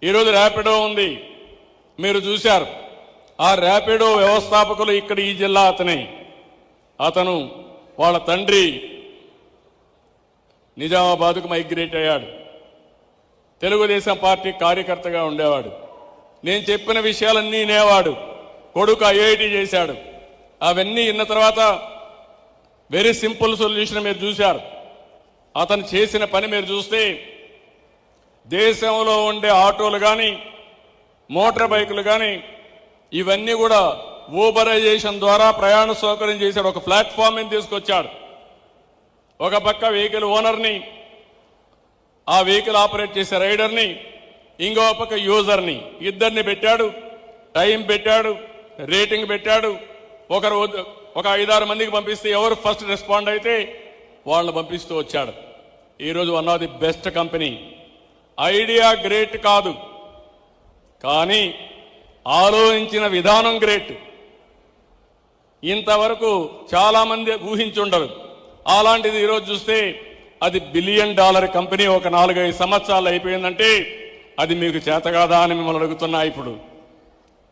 ఈరోజు ర్యాపిడో ఉంది, మీరు చూశారు. ఆ ర్యాపిడో వ్యవస్థాపకులు ఇక్కడ ఈ జిల్లా అతను వాళ్ళ తండ్రి నిజామాబాద్కు మైగ్రేట్ అయ్యాడు. తెలుగుదేశం పార్టీ కార్యకర్తగా ఉండేవాడు. నేను చెప్పిన విషయాలన్నీ వినేవాడు. కొడుకు ఐఐటి చేశాడు. అవన్నీ విన్న తర్వాత వెరీ సింపుల్ సొల్యూషన్ మీరు చూశారు. అతను చేసిన పని మీరు చూస్తే దేశంలో ఉండే ఆటోలు కానీ మోటార్ బైకులు కానీ ఇవన్నీ కూడా ఊబరైజేషన్ ద్వారా ప్రయాణ సౌకర్యం చేశాడు. ఒక ప్లాట్ఫామ్ తీసుకొచ్చాడు. ఒక పక్క వెహికల్ ఓనర్ని, ఆ వెహికల్ ఆపరేట్ చేసే రైడర్ని, ఇంకో పక్క యూజర్ని, ఇద్దరిని పెట్టాడు. టైం పెట్టాడు, రేటింగ్ పెట్టాడు. ఒక 5-6 మందికి పంపిస్తే ఎవరు ఫస్ట్ రెస్పాండ్ అయితే వాళ్ళని పంపిస్తూ వచ్చాడు. ఈరోజు one of the best company. Idea great కాదు, కానీ ఆలోచించిన విధానం గ్రేట్. ఇంతవరకు చాలా మంది ఊహించుండరు. అలాంటిది ఈరోజు చూస్తే అది $1 బిలియన్ కంపెనీ ఒక 4-5 సంవత్సరాలు అయిపోయిందంటే అది మీకు చేత కాదా అని మిమ్మల్ని అడుగుతున్నా. ఇప్పుడు